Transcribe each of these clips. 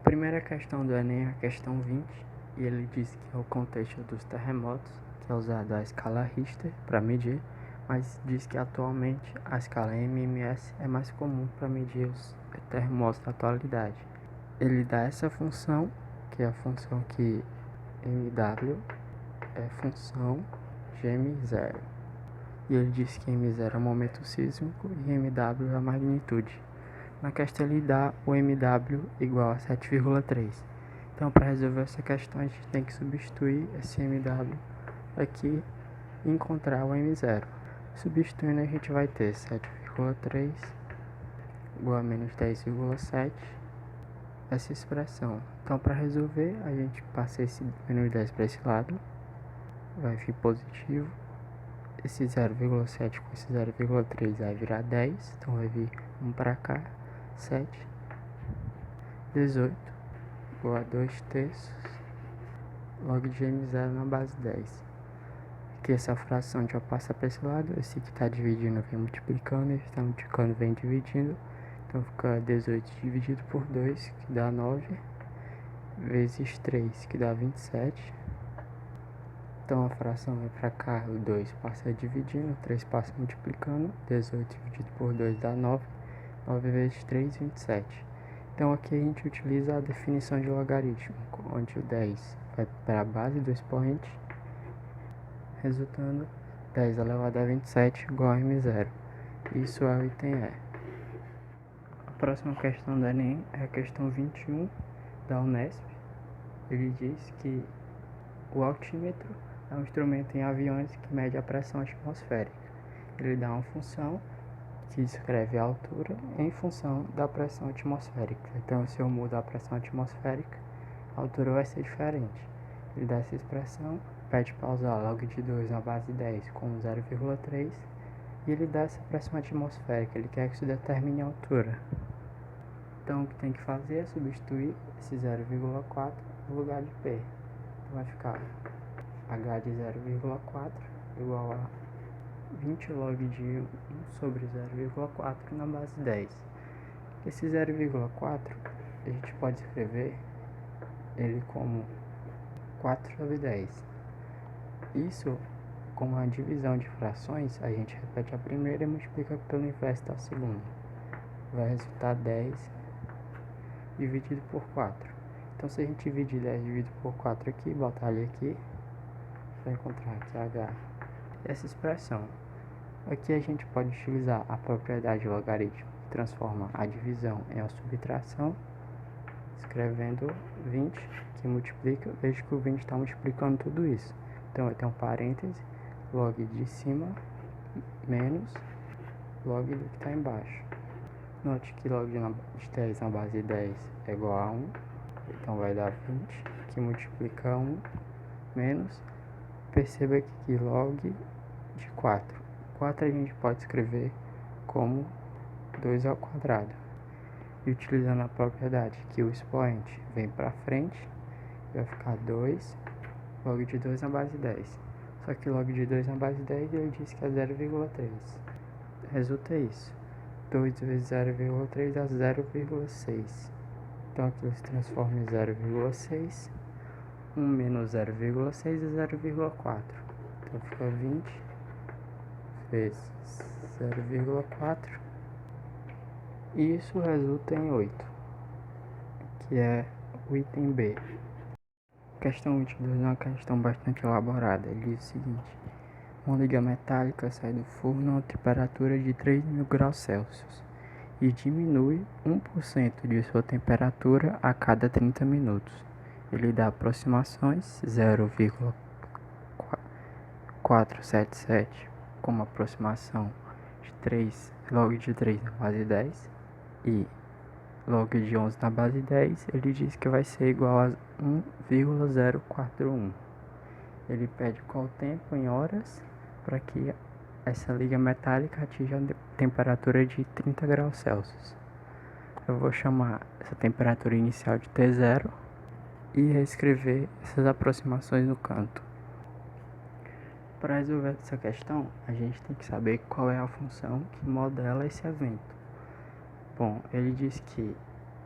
primeira questão do Enem é a questão 20, e ele diz que é o contexto dos terremotos, que é usado a escala Richter para medir, mas diz que atualmente a escala MMS é mais comum para medir os terremotos da atualidade. Ele dá essa função, que é a função que MW é função de M0. E ele diz que M0 é o momento sísmico e MW é a magnitude. Na questão ele dá o MW igual a 7,3. Então, para resolver essa questão, a gente tem que substituir esse MW aqui e encontrar o M0. Substituindo, a gente vai ter 7,3 igual a menos 10,7, essa expressão. Então, para resolver, a gente passa esse menos 10 para esse lado, vai vir positivo. Esse 0,7 com esse 0,3 vai virar 10, então vai vir 1 para cá, 7, 18, igual a 2 terços, log de M0 na base 10. Aqui essa fração a gente já passa para esse lado, esse que está dividindo vem multiplicando, esse está multiplicando vem dividindo, então fica 18 dividido por 2, que dá 9, vezes 3, que dá 27. Então a fração vai para cá, o 2 passa dividindo, o 3 passa multiplicando, 18 dividido por 2 dá 9, 9 vezes 3, 27. Então aqui a gente utiliza a definição de logaritmo, onde o 10 vai para a base do expoente, resultando 10 elevado a 27 igual a M0. Isso é o item E. A próxima questão do Enem é a questão 21 da Unesp. Ele diz que o altímetro é um instrumento em aviões que mede a pressão atmosférica. Ele dá uma função que descreve a altura em função da pressão atmosférica. Então, se eu mudo a pressão atmosférica, a altura vai ser diferente. Ele dá essa expressão, pede para usar log de 2 na base 10 com 0,3 e ele dá essa pressão atmosférica, ele quer que isso determine a altura. Então, o que tem que fazer é substituir esse 0,4 no lugar de P. Então, vai ficar H de 0,4 igual a 20 log de 1 sobre 0,4 na base 10. Esse 0,4 a gente pode escrever ele como 4 sobre 10. Isso, como a divisão de frações, a gente repete a primeira e multiplica pelo inverso da segunda. Vai resultar 10 dividido por 4. Então, se a gente dividir 10 dividido por 4 aqui, botar ali aqui, vai encontrar aqui H. Essa expressão. Aqui a gente pode utilizar a propriedade logaritmo, que transforma a divisão em a subtração, escrevendo 20, que multiplica, veja que o 20 está multiplicando tudo isso. Então, vai ter um parêntese, log de cima, menos log do que está embaixo. Note que log de 10 na base 10 é igual a 1, então vai dar 20, que multiplica 1, menos, perceba que log de 4 a gente pode escrever como 2 ao quadrado. E utilizando a propriedade que o expoente vem para frente, vai ficar 2 log de 2 na base 10. Só que log de 2 na base 10 ele diz que é 0,3. Resulta isso. 2 vezes 0,3 dá 0,6. Então aqui se transforma em 0,6. 1 menos 0,6 é 0,4. Então fica 20 vezes 0,4. E isso resulta em 8, que é o item B. Questão 22 é uma questão bastante elaborada. Ele diz o seguinte: uma liga metálica sai do forno a uma temperatura de 3.000 graus Celsius e diminui 1% de sua temperatura a cada 30 minutos. Ele dá aproximações 0,477 como aproximação de 3, log de 3 na base 10 e log de 11 na base 10, ele diz que vai ser igual a 1,041. Ele pede qual tempo em horas para que essa liga metálica atinja a temperatura de 30 graus Celsius. Eu vou chamar essa temperatura inicial de T0 e reescrever essas aproximações no canto. Para resolver essa questão, a gente tem que saber qual é a função que modela esse evento. Bom, ele diz que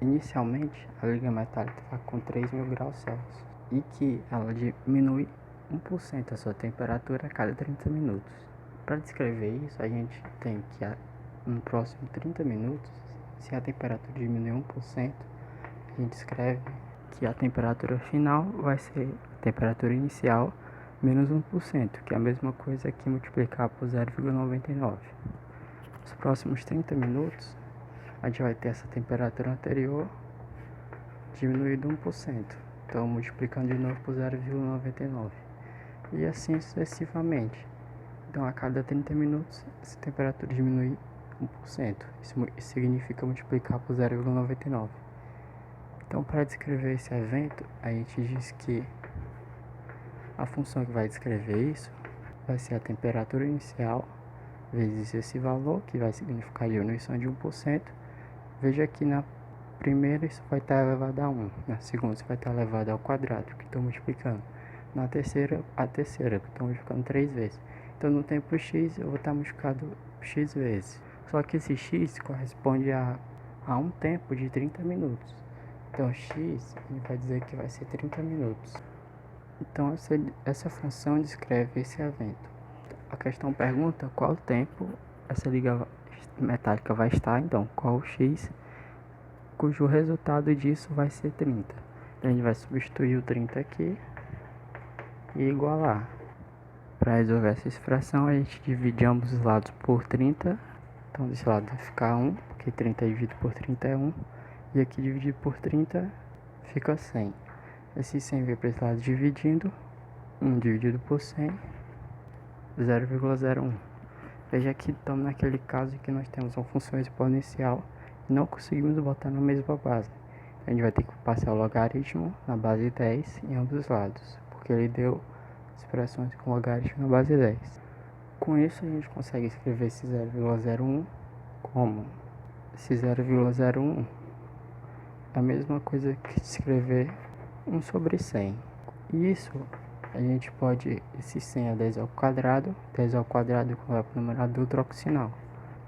inicialmente a liga metálica está com 3.000 graus Celsius e que ela diminui 1% a sua temperatura a cada 30 minutos. Para descrever isso, a gente tem que no próximo 30 minutos, se a temperatura diminuir 1%, a gente escreve que a temperatura final vai ser a temperatura inicial menos 1%, que é a mesma coisa que multiplicar por 0,99. Nos próximos 30 minutos, a gente vai ter essa temperatura anterior diminuído 1%. Então, multiplicando de novo por 0,99. E assim sucessivamente. Então, a cada 30 minutos, essa temperatura diminui 1%. Isso significa multiplicar por 0,99. Então, para descrever esse evento, a gente diz que a função que vai descrever isso vai ser a temperatura inicial vezes esse valor, que vai significar a diminuição de 1%. Veja que na primeira isso vai estar elevado a 1, na segunda isso vai estar elevado ao quadrado, que estou multiplicando. Na terceira, a terceira, que estou multiplicando 3 vezes. Então, no tempo x, eu vou estar multiplicando x vezes. Só que esse x corresponde a um tempo de 30 minutos. Então, x, a gente vai dizer que vai ser 30 minutos. Então, essa função descreve esse evento. A questão pergunta qual tempo essa liga metálica vai estar, então, qual x, cujo resultado disso vai ser 30. Então, a gente vai substituir o 30 aqui e igualar. Para resolver essa expressão, a gente divide ambos os lados por 30. Então, desse lado vai ficar 1, porque 30 dividido por 30 é 1. E aqui dividido por 30 fica 100. Esse 100 vem para esse lado dividindo. 1 dividido por 100, 0,01. Veja que estamos naquele caso que nós temos uma função exponencial e não conseguimos botar na mesma base. A gente vai ter que passar o logaritmo na base 10 em ambos os lados, porque ele deu expressões com logaritmo na base 10. Com isso, a gente consegue escrever esse 0,01 como esse 0,01 é a mesma coisa que escrever 1 sobre 100. E isso, a gente pode, esse 100 é 10 ao quadrado, 10 ao quadrado quando vai para o numerador, troca o sinal.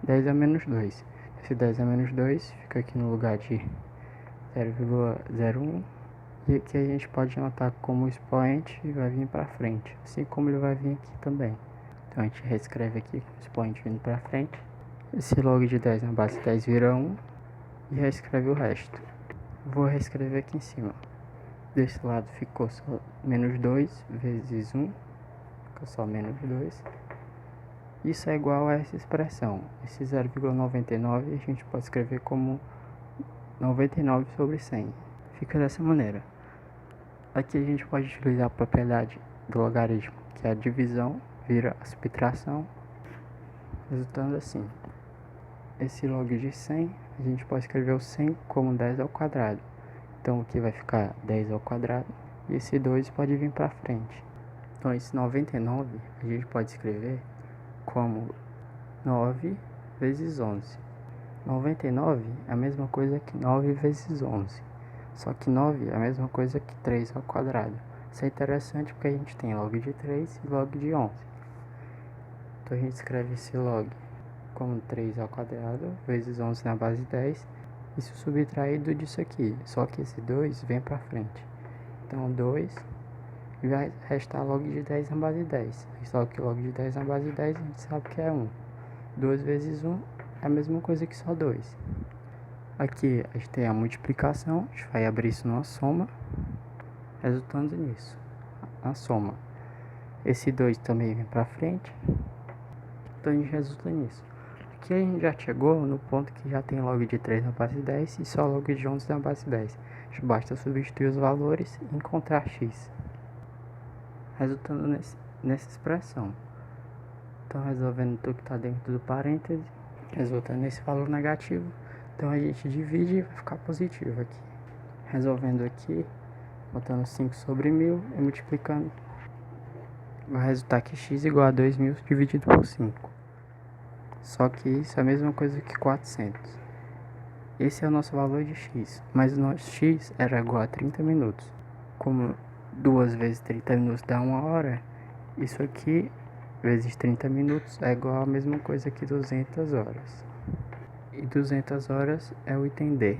10 a menos 2. Esse 10 a menos 2 fica aqui no lugar de 0,01. E aqui a gente pode anotar como expoente e vai vir para frente, assim como ele vai vir aqui também. Então a gente reescreve aqui com o expoente vindo para frente. Esse log de 10 na base 10 vira 1 e reescreve o resto. Vou reescrever aqui em cima. Desse lado ficou só menos 2 vezes 1, ficou só menos 2. Isso é igual a essa expressão. Esse 0,99 a gente pode escrever como 99 sobre 100. Fica dessa maneira. Aqui a gente pode utilizar a propriedade do logaritmo, que é a divisão vira a subtração, resultando assim. Esse log de 100, a gente pode escrever o 100 como 10 ao quadrado. Então aqui vai ficar 10 ao quadrado e esse 2 pode vir para frente. Então esse 99 a gente pode escrever como 9 vezes 11. 99 é a mesma coisa que 9 vezes 11. Só que 9 é a mesma coisa que 3 ao quadrado. Isso é interessante porque a gente tem log de 3 e log de 11. Então a gente escreve esse log como 3 ao quadrado vezes 11 na base 10. Isso subtraído disso aqui. Só que esse 2 vem para frente. Então 2 e vai restar log de 10 na base 10. Só que log de 10 na base 10 a gente sabe que é 1. 2 vezes 1 é a mesma coisa que só 2. Aqui a gente tem a multiplicação, a gente vai abrir isso numa soma, resultando nisso, a soma. Esse 2 também vem para frente, então a gente resulta nisso. Aqui a gente já chegou no ponto que já tem log de 3 na base 10 e só log de 11 na base 10. Basta substituir os valores e encontrar x, resultando nessa expressão. Então resolvendo tudo que está dentro do parêntese, resultando nesse valor negativo. Então a gente divide e vai ficar positivo aqui. Resolvendo aqui, botando 5 sobre 1000 e multiplicando, vai resultar que x igual a 2000 dividido por 5. Só que isso é a mesma coisa que 400. Esse é o nosso valor de x, mas o nosso x era igual a 30 minutos. Como 2 vezes 30 minutos dá 1 hora, isso aqui vezes 30 minutos é igual a mesma coisa que 200 horas. E 200 horas é o item D.